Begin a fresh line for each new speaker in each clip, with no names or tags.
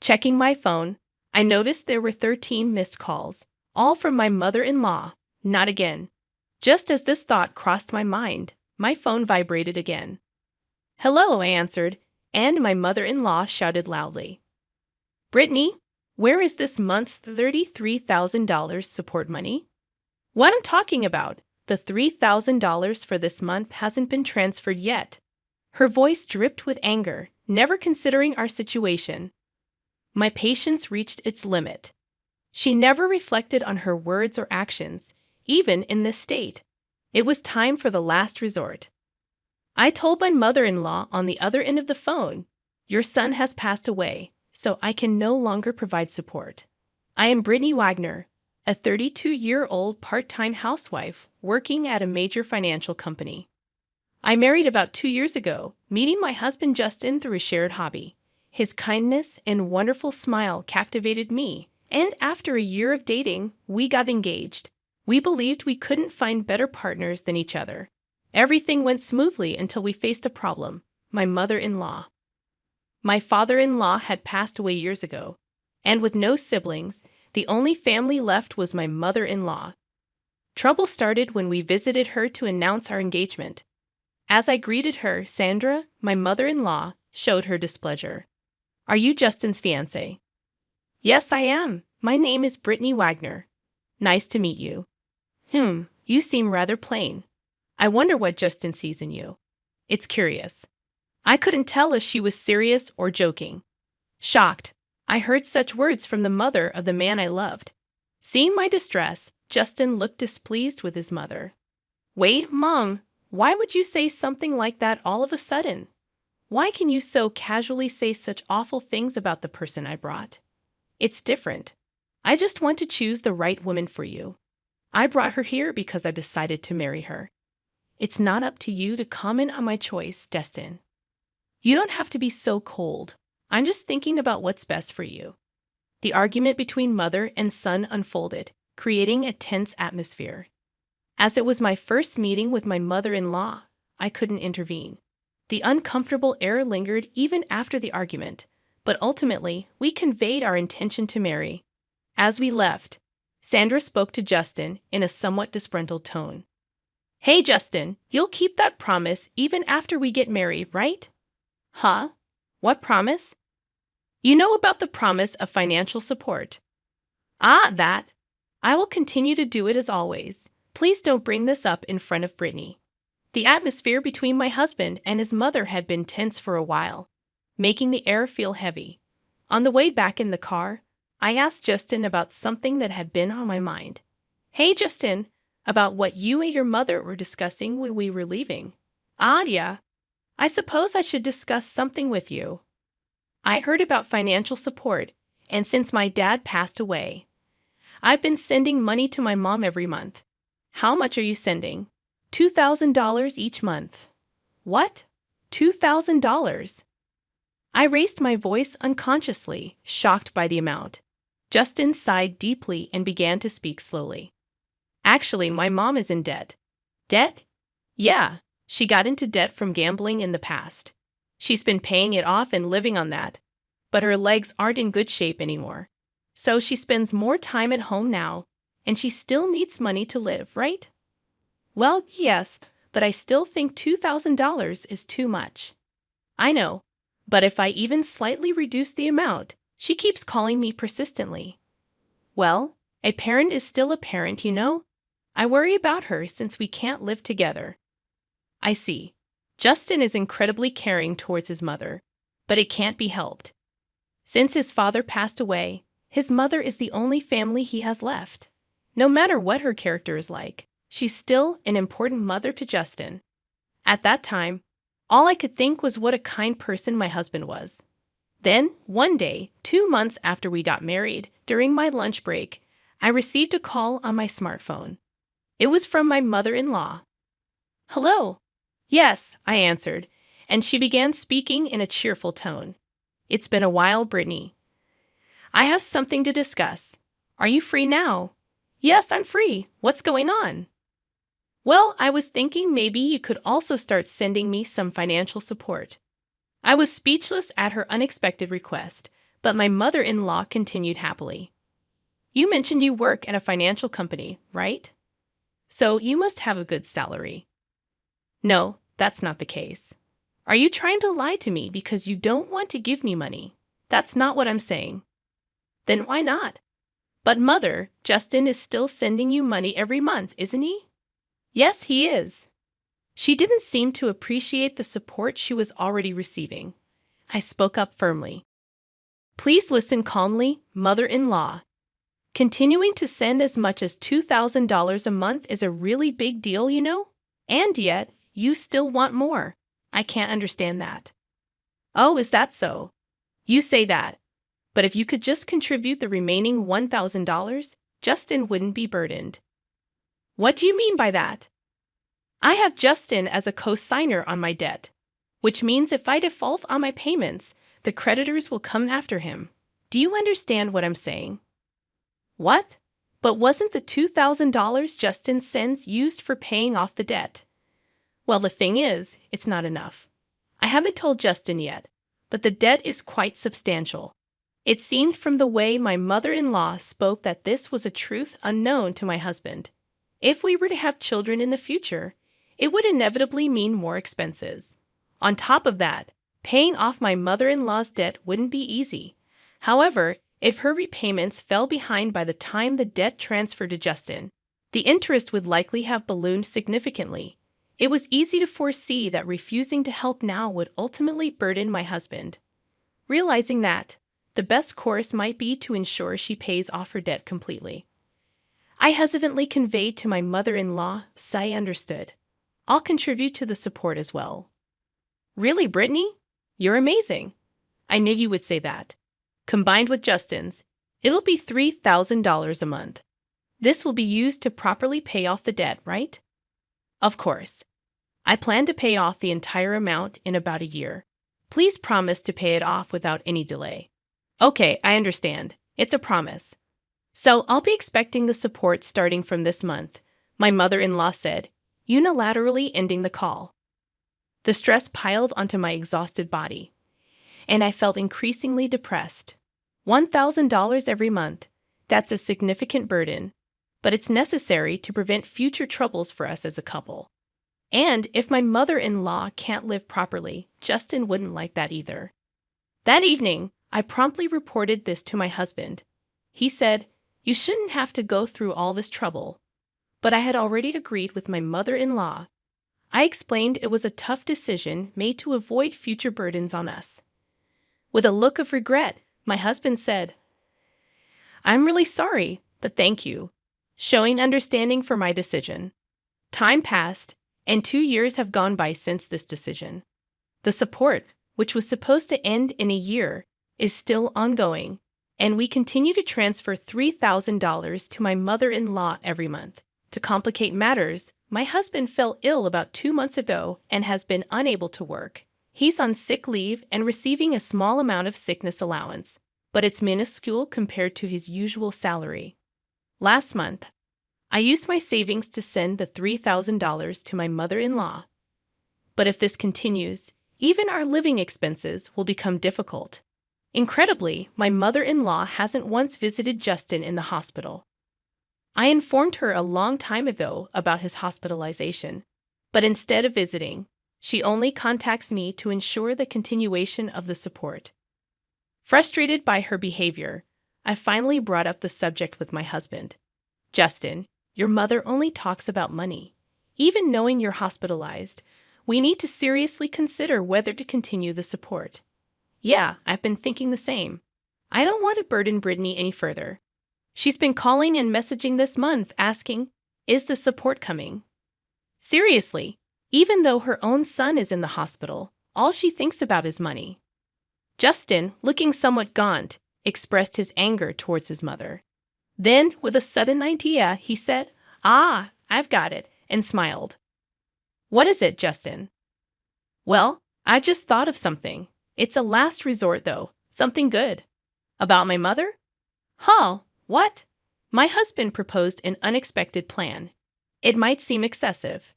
Checking my phone, I noticed there were 13 missed calls, all from my mother-in-law. Not again. Just as this thought crossed my mind, my phone vibrated again. "Hello," I answered, and my mother-in-law shouted loudly, "Brittany, where is this month's $33,000 support money?" "What I'm talking about. The $3,000 for this month hasn't been transferred yet." Her voice dripped with anger, never considering our situation. My patience reached its limit. She never reflected on her words or actions, even in this state. It was time for the last resort. I told my mother-in-law on the other end of the phone, "Your son has passed away, so I can no longer provide support. I am Brittany Wagner, a 32-year-old part-time housewife working at a major financial company. I married about 2 years ago, meeting my husband Justin through a shared hobby. His kindness and wonderful smile captivated me, and after a year of dating, we got engaged. We believed we couldn't find better partners than each other. Everything went smoothly until we faced a problem: my mother-in-law. My father-in-law had passed away years ago, and with no siblings, the only family left was my mother-in-law. Trouble started when we visited her to announce our engagement. As I greeted her, Sandra, my mother-in-law, showed her displeasure. "Are you Justin's fiancé?" "Yes, I am. My name is Brittany Wagner." "Nice to meet you." You seem rather plain. I wonder what Justin sees in you." It's curious. I couldn't tell if she was serious or joking. Shocked, I heard such words from the mother of the man I loved. Seeing my distress, Justin looked displeased with his mother. "Wait, Mom, why would you say something like that all of a sudden? Why can you so casually say such awful things about the person I brought? It's different. I just want to choose the right woman for you. I brought her here because I decided to marry her. It's not up to you to comment on my choice, Destin. You don't have to be so cold. I'm just thinking about what's best for you." The argument between mother and son unfolded, creating a tense atmosphere. As it was my first meeting with my mother-in-law, I couldn't intervene. The uncomfortable air lingered even after the argument, but ultimately, we conveyed our intention to marry. As we left, Sandra spoke to Justin in a somewhat disgruntled tone. "Hey, Justin, you'll keep that promise even after we get married, right?" "Huh? What promise?" "You know about the promise of financial support." "Ah, that. I will continue to do it as always. Please don't bring this up in front of Brittany." The atmosphere between my husband and his mother had been tense for a while, making the air feel heavy. On the way back in the car, I asked Justin about something that had been on my mind. "Hey, Justin, about what you and your mother were discussing when we were leaving." "Ah, yeah. I suppose I should discuss something with you. I heard about financial support, and since my dad passed away, I've been sending money to my mom every month." "How much are you sending?" $2,000 each month." "What? $2,000? I raised my voice unconsciously, shocked by the amount. Justin sighed deeply and began to speak slowly. "Actually, my mom is in debt." "Debt?" "Yeah, she got into debt from gambling in the past. She's been paying it off and living on that, but her legs aren't in good shape anymore. So she spends more time at home now, and she still needs money to live, right?" "Well, yes, but I still think $2,000 is too much." "I know, but if I even slightly reduce the amount, she keeps calling me persistently." "Well, a parent is still a parent, you know. I worry about her since we can't live together." "I see. Justin is incredibly caring towards his mother, but it can't be helped. Since his father passed away, his mother is the only family he has left. No matter what her character is like, she's still an important mother to Justin. At that time, all I could think was what a kind person my husband was. Then, one day, 2 months after we got married, during my lunch break, I received a call on my smartphone. It was from my mother-in-law. "Hello." "Yes," I answered, and she began speaking in a cheerful tone. "It's been a while, Brittany. I have something to discuss. Are you free now?" "Yes, I'm free. What's going on?" "Well, I was thinking maybe you could also start sending me some financial support." I was speechless at her unexpected request, But my mother-in-law continued happily. You mentioned you work at a financial company, right? So you must have a good salary. No, that's not the case. Are you trying to lie to me because you don't want to give me money? That's not what I'm saying. Then why not? But mother, Justin is still sending you money every month, isn't he? Yes, he is. She didn't seem to appreciate the support she was already receiving. I spoke up firmly. Please listen calmly, mother-in-law. Continuing to send as much as $2,000 a month is a really big deal, you know? And yet, you still want more. I can't understand that. Oh, is that so? You say that. But if you could just contribute the remaining $1,000, Justin wouldn't be burdened. What do you mean by that? I have Justin as a co-signer on my debt, which means if I default on my payments, the creditors will come after him. Do you understand what I'm saying? What? But wasn't the $2,000 Justin sends used for paying off the debt? Well, the thing is, it's not enough. I haven't told Justin yet, but the debt is quite substantial. It seemed from the way my mother-in-law spoke that this was a truth unknown to my husband. If we were to have children in the future, it would inevitably mean more expenses. On top of that, paying off my mother-in-law's debt wouldn't be easy. However, if her repayments fell behind by the time the debt transferred to Justin, the interest would likely have ballooned significantly. It was easy to foresee that refusing to help now would ultimately burden my husband. Realizing that, the best course might be to ensure she pays off her debt completely. I hesitantly conveyed to my mother-in-law, "I understood. I'll contribute to the support as well." Really, Brittany? You're amazing. I knew you would say that. Combined with Justin's, it'll be $3,000 a month. This will be used to properly pay off the debt, right? Of course. I plan to pay off the entire amount in about a year. Please promise to pay it off without any delay. Okay, I understand. It's a promise. So I'll be expecting the support starting from this month, my mother-in-law said, unilaterally ending the call. The stress piled onto my exhausted body, and I felt increasingly depressed. $1,000 every month. That's a significant burden, but it's necessary to prevent future troubles for us as a couple. And if my mother-in-law can't live properly, Justin wouldn't like that either. That evening, I promptly reported this to my husband. He said, "You shouldn't have to go through all this trouble." But I had already agreed with my mother-in-law. I explained it was a tough decision made to avoid future burdens on us. With a look of regret, my husband said, "I'm really sorry, but thank you," showing understanding for my decision. Time passed, and 2 years have gone by since this decision. The support, which was supposed to end in a year, is still ongoing, and we continue to transfer $3,000 to my mother-in-law every month. To complicate matters, my husband fell ill about 2 months ago and has been unable to work. He's on sick leave and receiving a small amount of sickness allowance, but it's minuscule compared to his usual salary. Last month, I used my savings to send the $3,000 to my mother-in-law. But if this continues, even our living expenses will become difficult. Incredibly, my mother-in-law hasn't once visited Justin in the hospital. I informed her a long time ago about his hospitalization, but instead of visiting, she only contacts me to ensure the continuation of the support. Frustrated by her behavior, I finally brought up the subject with my husband. "Justin, your mother only talks about money. Even knowing you're hospitalized, we need to seriously consider whether to continue the support." "Yeah, I've been thinking the same. I don't want to burden Brittany any further. She's been calling and messaging this month asking, is the support coming?" Seriously, even though her own son is in the hospital, all she thinks about is money. Justin, looking somewhat gaunt, expressed his anger towards his mother. Then, with a sudden idea, he said, "Ah, I've got it," and smiled. "What is it, Justin?" "Well, I just thought of something. It's a last resort, though. Something good." "About my mother?" "Huh, what?" My husband proposed an unexpected plan. It might seem excessive,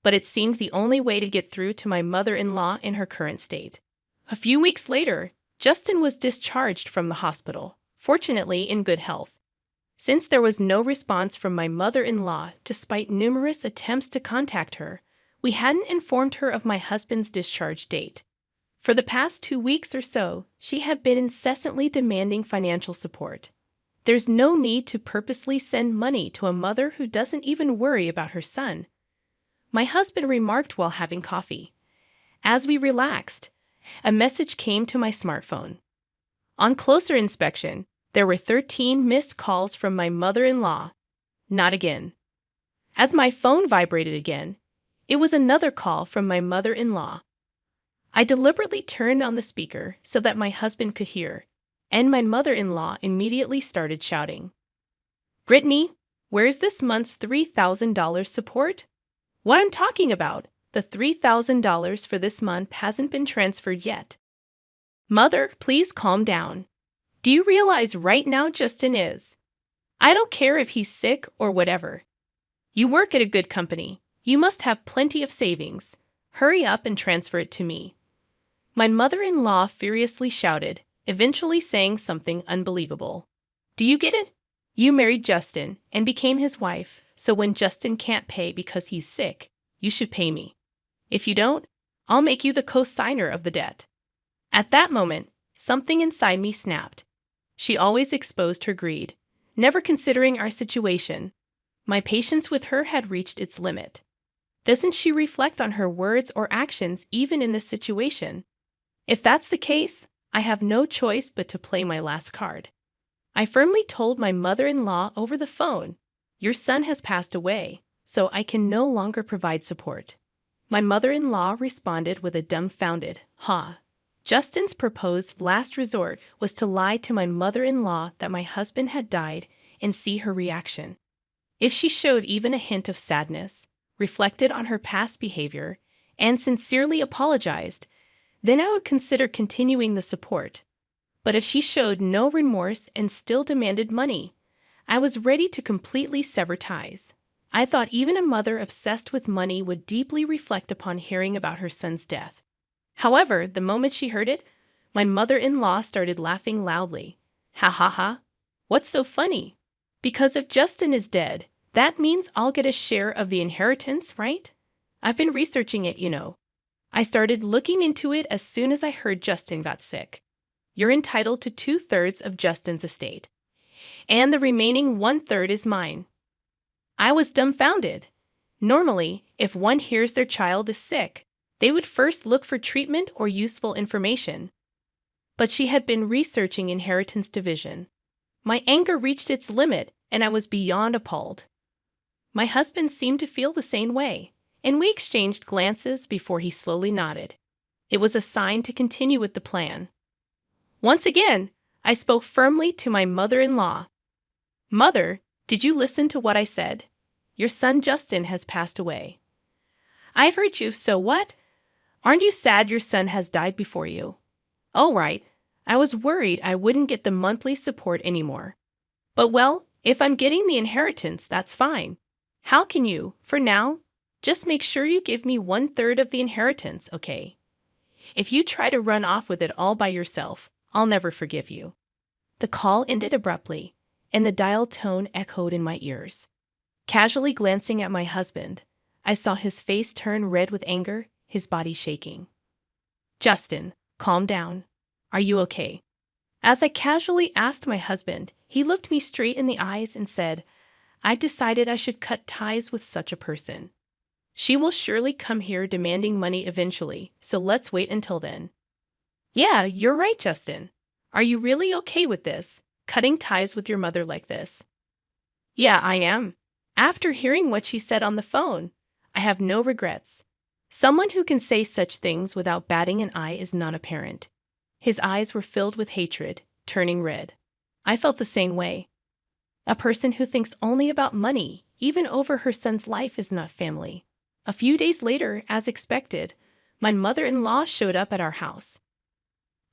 but it seemed the only way to get through to my mother-in-law in her current state. A few weeks later, Justin was discharged from the hospital, fortunately in good health. Since there was no response from my mother-in-law despite numerous attempts to contact her, we hadn't informed her of my husband's discharge date. For the past 2 weeks or so, she had been incessantly demanding financial support. There's no need to purposely send money to a mother who doesn't even worry about her son, my husband remarked while having coffee. As we relaxed, a message came to my smartphone. On closer inspection, there were 13 missed calls from my mother-in-law. Not again. As my phone vibrated again, it was another call from my mother-in-law. I deliberately turned on the speaker so that my husband could hear, and my mother-in-law immediately started shouting. "Brittany, where's this month's $3,000 support?" "What I'm talking about, the $3,000 for this month hasn't been transferred yet." "Mother, please calm down. Do you realize right now Justin is? I don't care if he's sick or whatever. You work at a good company. You must have plenty of savings. Hurry up and transfer it to me." My mother-in-law furiously shouted, eventually saying something unbelievable. "Do you get it? You married Justin and became his wife, so when Justin can't pay because he's sick, you should pay me. If you don't, I'll make you the co-signer of the debt." At that moment, something inside me snapped. She always exposed her greed, never considering our situation. My patience with her had reached its limit. Doesn't she reflect on her words or actions even in this situation? If that's the case, I have no choice but to play my last card. I firmly told my mother-in-law over the phone, "Your son has passed away, so I can no longer provide support." My mother-in-law responded with a dumbfounded, "Ha." Justin's proposed last resort was to lie to my mother-in-law that my husband had died and see her reaction. If she showed even a hint of sadness, reflected on her past behavior, and sincerely apologized, then I would consider continuing the support. But if she showed no remorse and still demanded money, I was ready to completely sever ties. I thought even a mother obsessed with money would deeply reflect upon hearing about her son's death. However, the moment she heard it, my mother-in-law started laughing loudly. "Ha ha ha. What's so funny? Because if Justin is dead, that means I'll get a share of the inheritance, right? I've been researching it, you know. I started looking into it as soon as I heard Justin got sick. You're entitled to 2/3 of Justin's estate, and the remaining 1/3 is mine." I was dumbfounded. Normally, if one hears their child is sick, they would first look for treatment or useful information. But she had been researching inheritance division. My anger reached its limit, and I was beyond appalled. My husband seemed to feel the same way, and we exchanged glances before he slowly nodded. It was a sign to continue with the plan. Once again, I spoke firmly to my mother-in-law. "Mother, did you listen to what I said? Your son Justin has passed away." "I've heard you, so what? Aren't you sad your son has died before you?" "Oh, right. I was worried I wouldn't get the monthly support anymore. But well, if I'm getting the inheritance, that's fine. How can you, for now, just make sure you give me 1/3 of the inheritance, okay? If you try to run off with it all by yourself, I'll never forgive you." The call ended abruptly, and the dial tone echoed in my ears. Casually glancing at my husband, I saw his face turn red with anger, his body shaking. "Justin, calm down. Are you okay?" As I casually asked my husband, he looked me straight in the eyes and said, "I've decided I should cut ties with such a person. She will surely come here demanding money eventually, so let's wait until then." "Yeah, you're right, Justin. Are you really okay with this, cutting ties with your mother like this?" "Yeah, I am. After hearing what she said on the phone, I have no regrets. Someone who can say such things without batting an eye is not a parent." His eyes were filled with hatred, turning red. I felt the same way. A person who thinks only about money, even over her son's life, is not family. A few days later, as expected, my mother-in-law showed up at our house.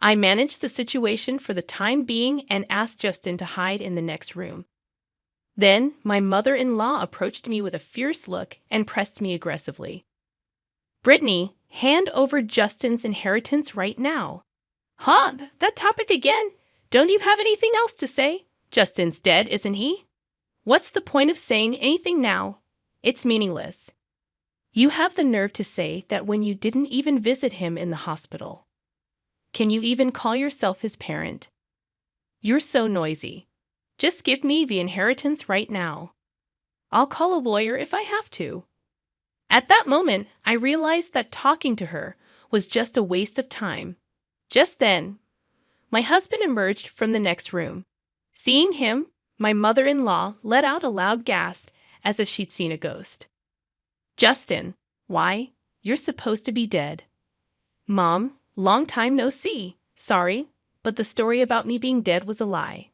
I managed the situation for the time being and asked Justin to hide in the next room. Then, my mother-in-law approached me with a fierce look and pressed me aggressively. "Brittany, hand over Justin's inheritance right now. Huh, that topic again? Don't you have anything else to say? Justin's dead, isn't he? What's the point of saying anything now? It's meaningless. You have the nerve to say that when you didn't even visit him in the hospital. Can you even call yourself his parent? You're so noisy. Just give me the inheritance right now. I'll call a lawyer if I have to. At that moment, I realized that talking to her was just a waste of time. Just then, my husband emerged from the next room. Seeing him, my mother-in-law let out a loud gasp as if she'd seen a ghost. Justin, why? You're supposed to be dead. Mom, long time no see. Sorry, but the story about me being dead was a lie.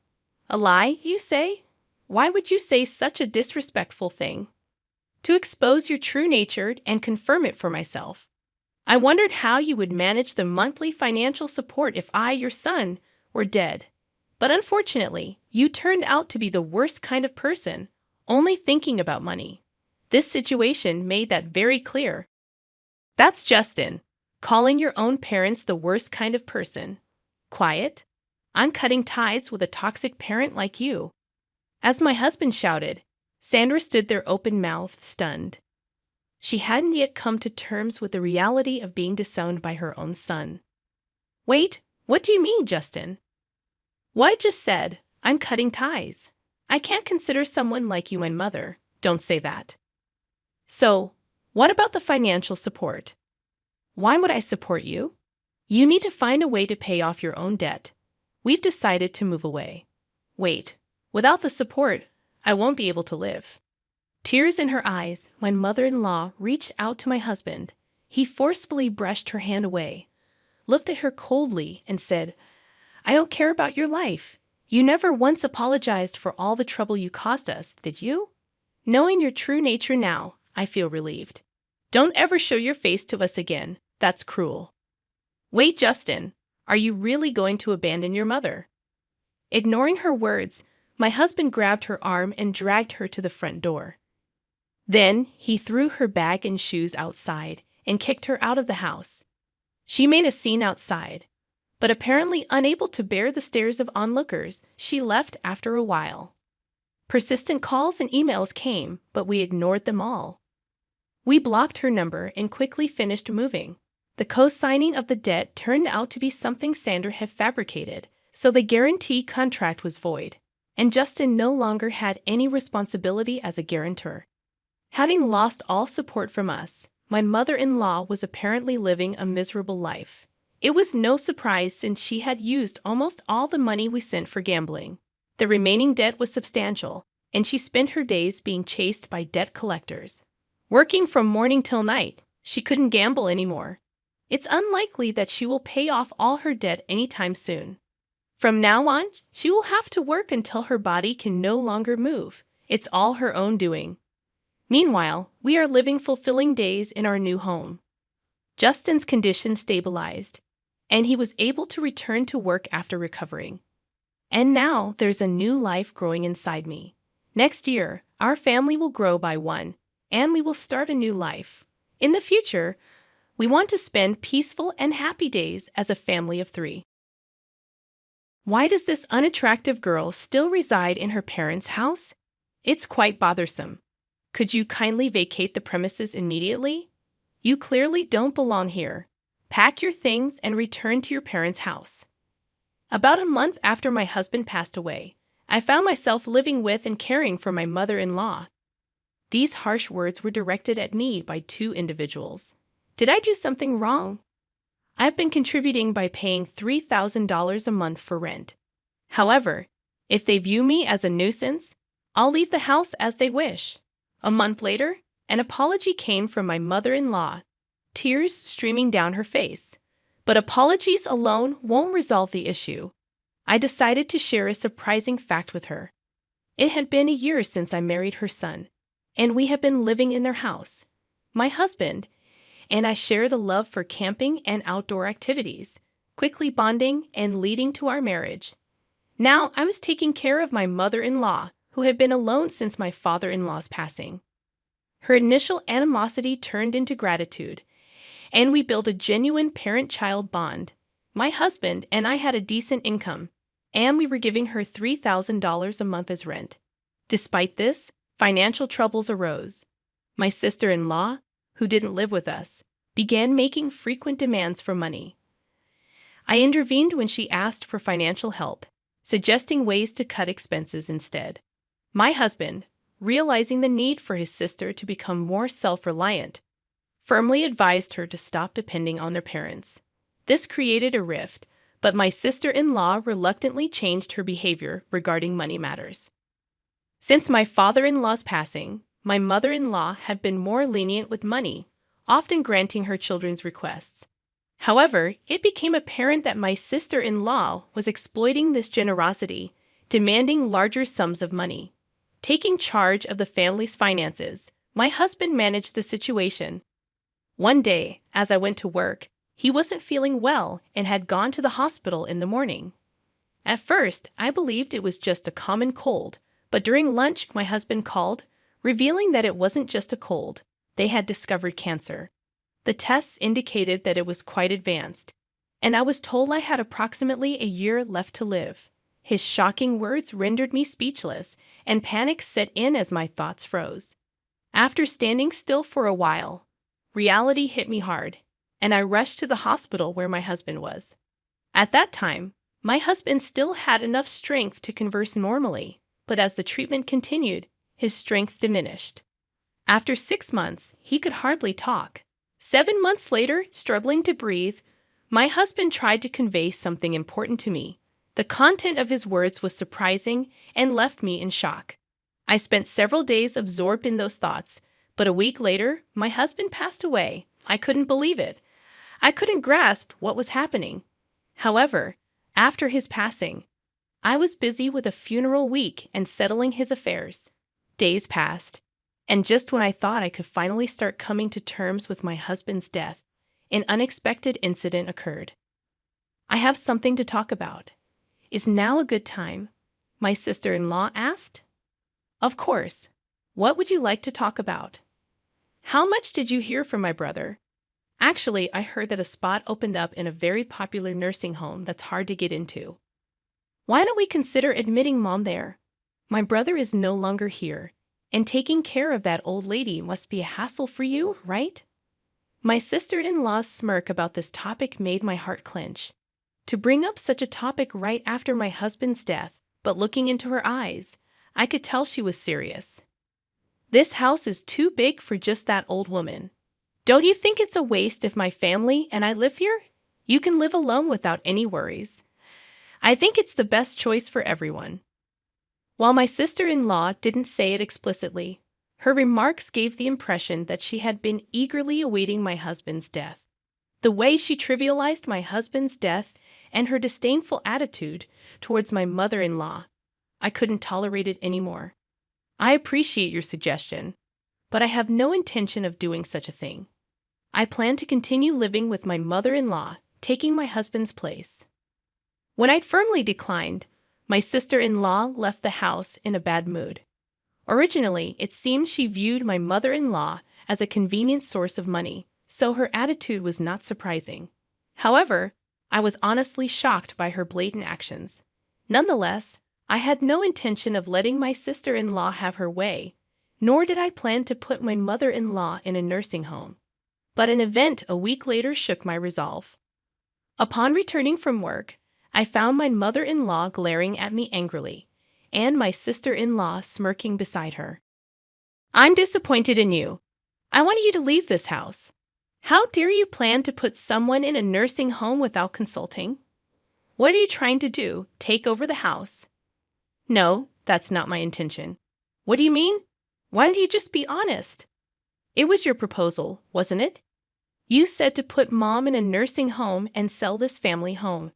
A lie, you say? Why would you say such a disrespectful thing? To expose your true nature and confirm it for myself. I wondered how you would manage the monthly financial support if I, your son, were dead. But unfortunately, you turned out to be the worst kind of person, only thinking about money. This situation made that very clear. That's Justin, calling your own parents the worst kind of person. Quiet? I'm cutting ties with a toxic parent like you. As my husband shouted, Sandra stood there open-mouthed, stunned. She hadn't yet come to terms with the reality of being disowned by her own son. Wait, what do you mean, Justin? Well, I just said, I'm cutting ties. I can't consider someone like you my mother. Don't say that. So, what about the financial support? Why would I support you? You need to find a way to pay off your own debt. We've decided to move away. Wait, without the support, I won't be able to live. Tears in her eyes, my mother-in-law reached out to my husband. He forcefully brushed her hand away, looked at her coldly, and said, I don't care about your life. You never once apologized for all the trouble you caused us, did you? Knowing your true nature now, I feel relieved. Don't ever show your face to us again. That's cruel. Wait, Justin, are you really going to abandon your mother? Ignoring her words, my husband grabbed her arm and dragged her to the front door. Then he threw her bag and shoes outside and kicked her out of the house. She made a scene outside, but apparently unable to bear the stares of onlookers, she left after a while. Persistent calls and emails came, but we ignored them all. We blocked her number and quickly finished moving. The co-signing of the debt turned out to be something Sandra had fabricated, so the guarantee contract was void, and Justin no longer had any responsibility as a guarantor. Having lost all support from us, my mother-in-law was apparently living a miserable life. It was no surprise since she had used almost all the money we sent for gambling. The remaining debt was substantial, and she spent her days being chased by debt collectors. Working from morning till night, she couldn't gamble anymore. It's unlikely that she will pay off all her debt anytime soon. From now on, she will have to work until her body can no longer move. It's all her own doing. Meanwhile, we are living fulfilling days in our new home. Justin's condition stabilized, and he was able to return to work after recovering. And now there's a new life growing inside me. Next year, our family will grow by one, and we will start a new life. In the future, we want to spend peaceful and happy days as a family of 3. Why does this unattractive girl still reside in her parents' house? It's quite bothersome. Could you kindly vacate the premises immediately? You clearly don't belong here. Pack your things and return to your parents' house. About a month after my husband passed away, I found myself living with and caring for my mother-in-law. These harsh words were directed at me by 2 individuals. Did I do something wrong? I've been contributing by paying $3,000 a month for rent. However, if they view me as a nuisance, I'll leave the house as they wish. A month later, an apology came from my mother-in-law, tears streaming down her face. But apologies alone won't resolve the issue. I decided to share a surprising fact with her. It had been a year since I married her son, and we had been living in their house. My husband and I shared a love for camping and outdoor activities, quickly bonding and leading to our marriage. Now I was taking care of my mother-in-law, who had been alone since my father-in-law's passing. Her initial animosity turned into gratitude, and we built a genuine parent-child bond. My husband and I had a decent income, and we were giving her $3,000 a month as rent. Despite this, financial troubles arose. My sister-in-law, who didn't live with us, began making frequent demands for money. I intervened when she asked for financial help, suggesting ways to cut expenses instead. My husband, realizing the need for his sister to become more self-reliant, firmly advised her to stop depending on their parents. This created a rift, but my sister-in-law reluctantly changed her behavior regarding money matters. Since my father-in-law's passing, my mother-in-law had been more lenient with money, often granting her children's requests. However, it became apparent that my sister-in-law was exploiting this generosity, demanding larger sums of money. Taking charge of the family's finances, my husband managed the situation. One day, as I went to work, he wasn't feeling well and had gone to the hospital in the morning. At first, I believed it was just a common cold, but during lunch my husband called, revealing that it wasn't just a cold. They had discovered cancer. The tests indicated that it was quite advanced, and I was told I had approximately a year left to live. His shocking words rendered me speechless, and panic set in as my thoughts froze. After standing still for a while, reality hit me hard, and I rushed to the hospital where my husband was. At that time, my husband still had enough strength to converse normally, but as the treatment continued, his strength diminished. After 6 months, he could hardly talk. 7 months later, struggling to breathe, my husband tried to convey something important to me. The content of his words was surprising and left me in shock. I spent several days absorbed in those thoughts, but a week later, my husband passed away. I couldn't believe it. I couldn't grasp what was happening. However, after his passing, I was busy with a funeral week and settling his affairs. Days passed, and just when I thought I could finally start coming to terms with my husband's death, an unexpected incident occurred. I have something to talk about. Is now a good time? My sister-in-law asked. Of course. What would you like to talk about? How much did you hear from my brother? Actually, I heard that a spot opened up in a very popular nursing home that's hard to get into. Why don't we consider admitting Mom there? My brother is no longer here, and taking care of that old lady must be a hassle for you, right? My sister-in-law's smirk about this topic made my heart clench. To bring up such a topic right after my husband's death, but looking into her eyes, I could tell she was serious. This house is too big for just that old woman. Don't you think it's a waste if my family and I live here? You can live alone without any worries. I think it's the best choice for everyone. While my sister-in-law didn't say it explicitly, her remarks gave the impression that she had been eagerly awaiting my husband's death. The way she trivialized my husband's death and her disdainful attitude towards my mother-in-law, I couldn't tolerate it anymore. I appreciate your suggestion, but I have no intention of doing such a thing. I plan to continue living with my mother-in-law, taking my husband's place. When I firmly declined, my sister-in-law left the house in a bad mood. Originally, it seemed she viewed my mother-in-law as a convenient source of money, so her attitude was not surprising. However, I was honestly shocked by her blatant actions. Nonetheless, I had no intention of letting my sister-in-law have her way, nor did I plan to put my mother-in-law in a nursing home. But an event a week later shook my resolve. Upon returning from work, I found my mother-in-law glaring at me angrily, and my sister-in-law smirking beside her. I'm disappointed in you. I want you to leave this house. How dare you plan to put someone in a nursing home without consulting? What are you trying to do, take over the house? No, that's not my intention. What do you mean? Why don't you just be honest? It was your proposal, wasn't it? You said to put Mom in a nursing home and sell this family home,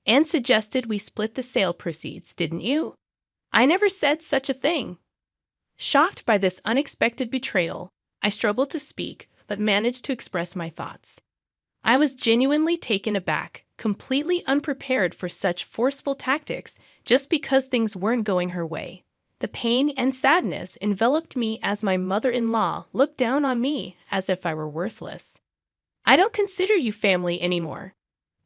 and suggested we split the sale proceeds, didn't you? I never said such a thing. Shocked by this unexpected betrayal, I struggled to speak, but managed to express my thoughts. I was genuinely taken aback, completely unprepared for such forceful tactics just because things weren't going her way. The pain and sadness enveloped me as my mother-in-law looked down on me as if I were worthless. I don't consider you family anymore.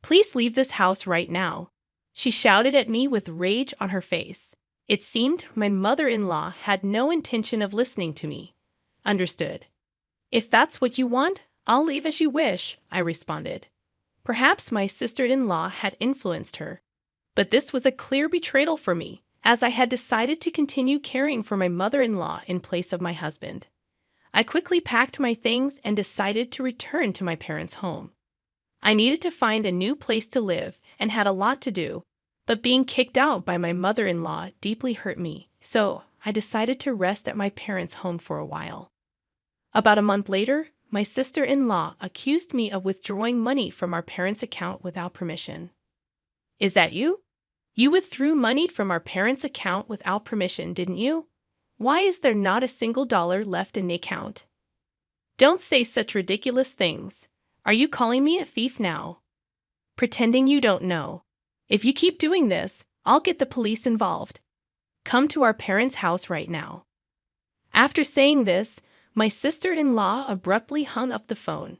Please leave this house right now. She shouted at me with rage on her face. It seemed my mother-in-law had no intention of listening to me. Understood. If that's what you want, I'll leave as you wish, I responded. Perhaps my sister-in-law had influenced her. But this was a clear betrayal for me, as I had decided to continue caring for my mother-in-law in place of my husband. I quickly packed my things and decided to return to my parents' home. I needed to find a new place to live and had a lot to do, but being kicked out by my mother-in-law deeply hurt me, so I decided to rest at my parents' home for a while. About a month later, my sister-in-law accused me of withdrawing money from our parents' account without permission. Is that you? You withdrew money from our parents' account without permission, didn't you? Why is there not a single dollar left in the account? Don't say such ridiculous things. Are you calling me a thief now? Pretending you don't know. If you keep doing this, I'll get the police involved. Come to our parents' house right now. After saying this, my sister-in-law abruptly hung up the phone.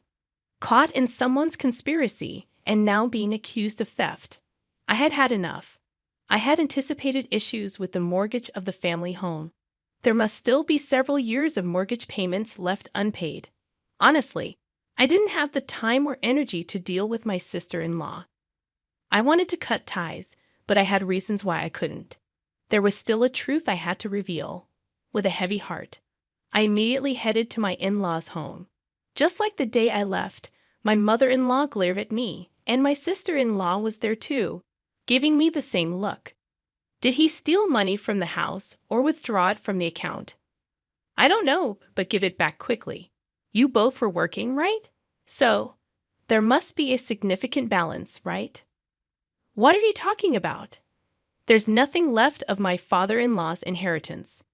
Caught in someone's conspiracy and now being accused of theft. I had had enough. I had anticipated issues with the mortgage of the family home. There must still be several years of mortgage payments left unpaid. Honestly, I didn't have the time or energy to deal with my sister-in-law. I wanted to cut ties, but I had reasons why I couldn't. There was still a truth I had to reveal. With a heavy heart, I immediately headed to my in-laws' home. Just like the day I left, my mother-in-law glared at me, and my sister-in-law was there too, giving me the same look. Did he steal money from the house or withdraw it from the account? I don't know, but give it back quickly. You both were working, right? So, there must be a significant balance, right? What are you talking about? There's nothing left of my father-in-law's inheritance.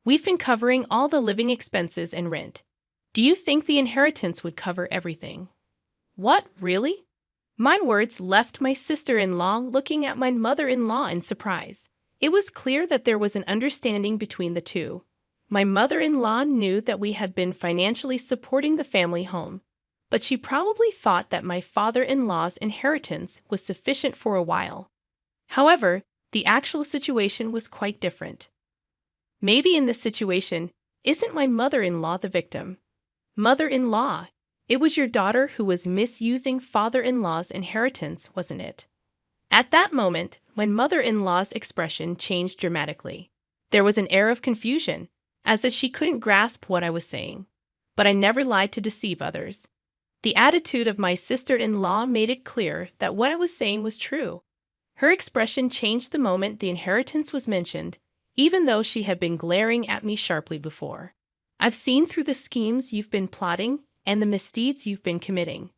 We've been covering all the living expenses and rent. Do you think the inheritance would cover everything? What, really? My words left my sister-in-law looking at my mother-in-law in surprise. It was clear that there was an understanding between the two. My mother-in-law knew that we had been financially supporting the family home, but she probably thought that my father-in-law's inheritance was sufficient for a while. However, the actual situation was quite different. Maybe in this situation, isn't my mother-in-law the victim? Mother-in-law, it was your daughter who was misusing father-in-law's inheritance, wasn't it? At that moment, my mother-in-law's expression changed dramatically. There was an air of confusion, as if she couldn't grasp what I was saying. But I never lied to deceive others. The attitude of my sister-in-law made it clear that what I was saying was true. Her expression changed the moment the inheritance was mentioned, even though she had been glaring at me sharply before. I've seen through the schemes you've been plotting and the misdeeds you've been committing.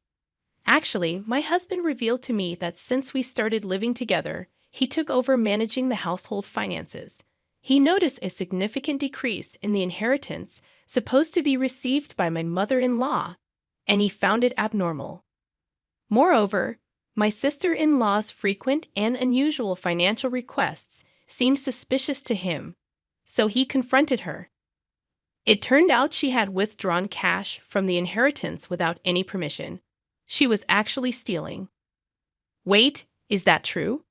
Actually, my husband revealed to me that since we started living together, he took over managing the household finances. He noticed a significant decrease in the inheritance supposed to be received by my mother-in-law, and he found it abnormal. Moreover, my sister-in-law's frequent and unusual financial requests seemed suspicious to him, so he confronted her. It turned out she had withdrawn cash from the inheritance without any permission. She was actually stealing. Wait, is that true?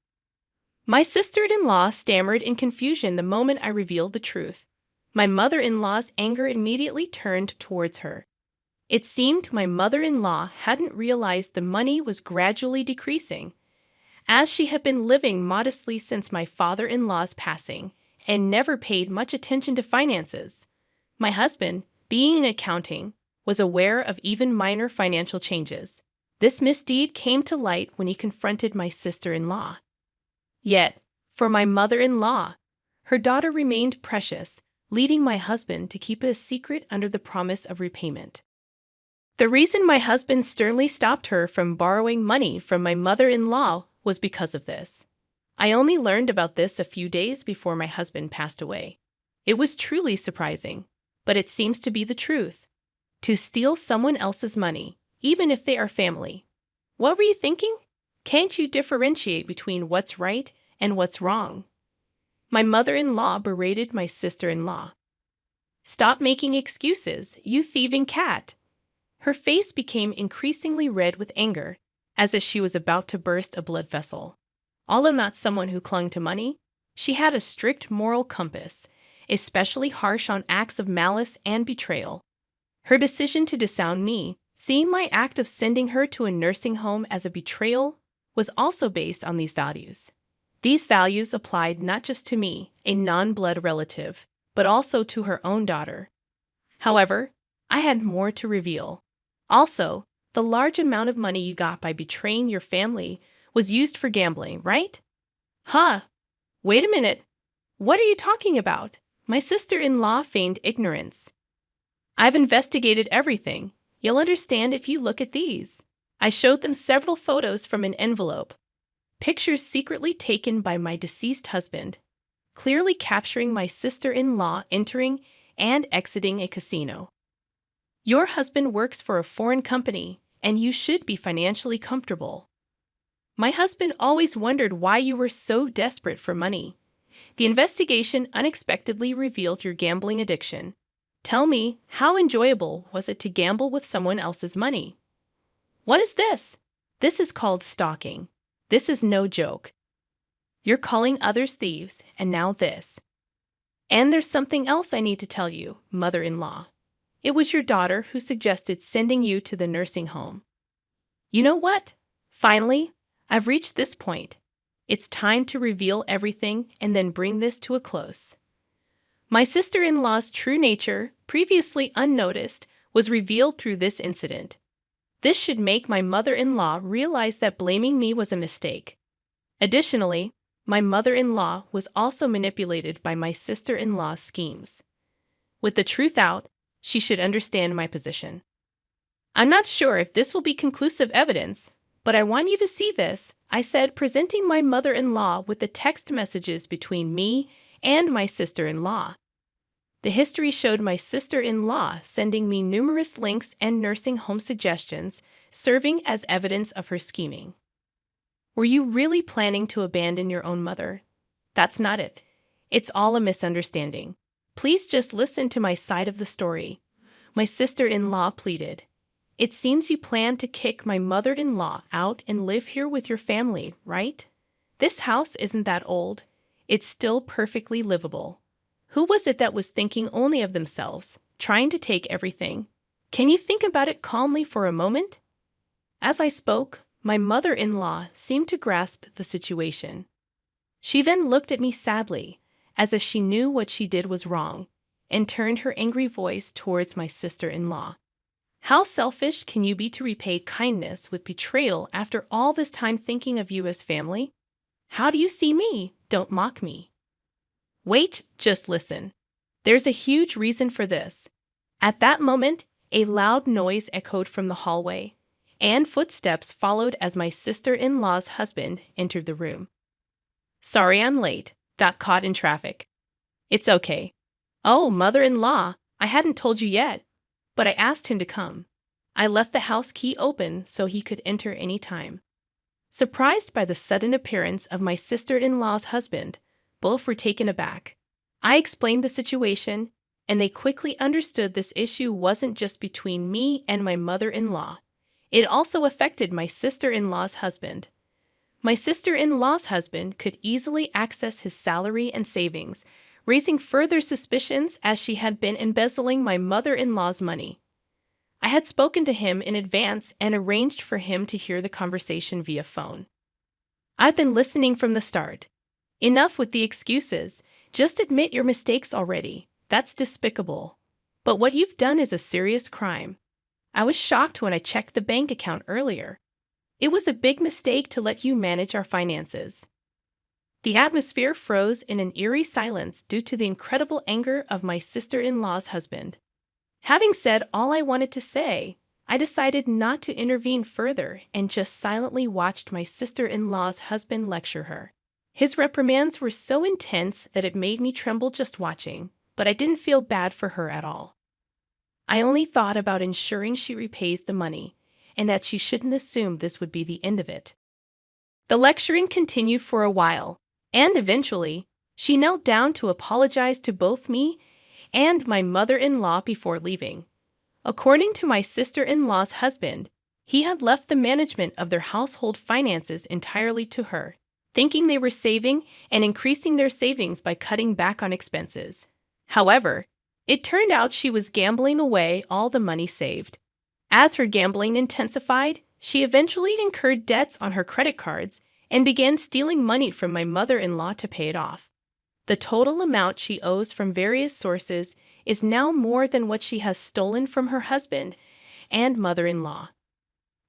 My sister-in-law stammered in confusion the moment I revealed the truth. My mother-in-law's anger immediately turned towards her. It seemed my mother-in-law hadn't realized the money was gradually decreasing, as she had been living modestly since my father-in-law's passing and never paid much attention to finances. My husband, being in accounting, was aware of even minor financial changes. This misdeed came to light when he confronted my sister-in-law. Yet, for my mother-in-law, her daughter remained precious, leading my husband to keep it a secret under the promise of repayment. The reason my husband sternly stopped her from borrowing money from my mother-in-law was because of this. I only learned about this a few days before my husband passed away. It was truly surprising, but it seems to be the truth. To steal someone else's money, even if they are family. What were you thinking? Can't you differentiate between what's right and what's wrong? My mother-in-law berated my sister-in-law. Stop making excuses, you thieving cat. Her face became increasingly red with anger, as if she was about to burst a blood vessel. Although not someone who clung to money, she had a strict moral compass, especially harsh on acts of malice and betrayal. Her decision to disown me, seeing my act of sending her to a nursing home as a betrayal, was also based on these values. These values applied not just to me, a non-blood relative, but also to her own daughter. However, I had more to reveal. Also, the large amount of money you got by betraying your family was used for gambling, right? Huh? Wait a minute. What are you talking about? My sister-in-law feigned ignorance. I've investigated everything. You'll understand if you look at these. I showed them several photos from an envelope. Pictures secretly taken by my deceased husband, clearly capturing my sister-in-law entering and exiting a casino. Your husband works for a foreign company, and you should be financially comfortable. My husband always wondered why you were so desperate for money. The investigation unexpectedly revealed your gambling addiction. Tell me, how enjoyable was it to gamble with someone else's money? What is this? This is called stalking. This is no joke. You're calling others thieves, and now this. And there's something else I need to tell you, mother-in-law. It was your daughter who suggested sending you to the nursing home. You know what? Finally, I've reached this point. It's time to reveal everything and then bring this to a close. My sister-in-law's true nature, previously unnoticed, was revealed through this incident. This should make my mother-in-law realize that blaming me was a mistake. Additionally, my mother-in-law was also manipulated by my sister-in-law's schemes. With the truth out, she should understand my position. I'm not sure if this will be conclusive evidence, but I want you to see this, I said, presenting my mother-in-law with the text messages between me and my sister-in-law. The history showed my sister-in-law sending me numerous links and nursing home suggestions, serving as evidence of her scheming. Were you really planning to abandon your own mother? That's not it. It's all a misunderstanding. Please just listen to my side of the story. My sister-in-law pleaded. It seems you plan to kick my mother-in-law out and live here with your family, right? This house isn't that old. It's still perfectly livable. Who was it that was thinking only of themselves, trying to take everything? Can you think about it calmly for a moment? As I spoke, my mother-in-law seemed to grasp the situation. She then looked at me sadly, as if she knew what she did was wrong, and turned her angry voice towards my sister-in-law. How selfish can you be to repay kindness with betrayal after all this time thinking of you as family? How do you see me? Don't mock me. Wait, just listen. There's a huge reason for this. At that moment, a loud noise echoed from the hallway, and footsteps followed as my sister-in-law's husband entered the room. Sorry I'm late. Got caught in traffic. It's okay. Oh, mother-in-law, I hadn't told you yet, but I asked him to come. I left the house key open so he could enter any time. Surprised by the sudden appearance of my sister-in-law's husband, both were taken aback. I explained the situation, and they quickly understood this issue wasn't just between me and my mother-in-law. It also affected my sister-in-law's husband. My sister-in-law's husband could easily access his salary and savings, raising further suspicions as she had been embezzling my mother-in-law's money. I had spoken to him in advance and arranged for him to hear the conversation via phone. I've been listening from the start. Enough with the excuses. Just admit your mistakes already. That's despicable. But what you've done is a serious crime. I was shocked when I checked the bank account earlier. It was a big mistake to let you manage our finances. The atmosphere froze in an eerie silence due to the incredible anger of my sister-in-law's husband. Having said all I wanted to say, I decided not to intervene further and just silently watched my sister-in-law's husband lecture her. His reprimands were so intense that it made me tremble just watching, but I didn't feel bad for her at all. I only thought about ensuring she repays the money, and that she shouldn't assume this would be the end of it. The lecturing continued for a while, and eventually, she knelt down to apologize to both me and my mother-in-law before leaving. According to my sister-in-law's husband, He had left the management of their household finances entirely to her, thinking they were saving and increasing their savings by cutting back on expenses. However, it turned out she was gambling away all the money saved. As her gambling intensified, she eventually incurred debts on her credit cards and began stealing money from my mother-in-law to pay it off. The total amount she owes from various sources is now more than what she has stolen from her husband and mother-in-law.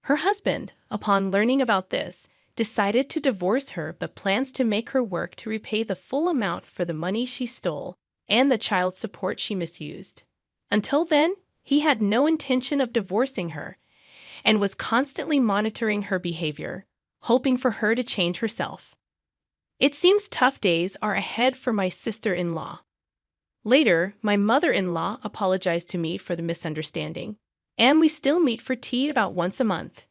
Her husband, upon learning about this, decided to divorce her but plans to make her work to repay the full amount for the money she stole and the child support she misused. Until then, he had no intention of divorcing her and was constantly monitoring her behavior, hoping for her to change herself. It seems tough days are ahead for my sister-in-law. Later, my mother-in-law apologized to me for the misunderstanding, and we still meet for tea about once a month.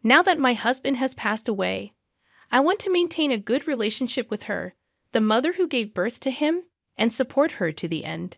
Now that my husband has passed away, I want to maintain a good relationship with her, the mother who gave birth to him, and support her to the end.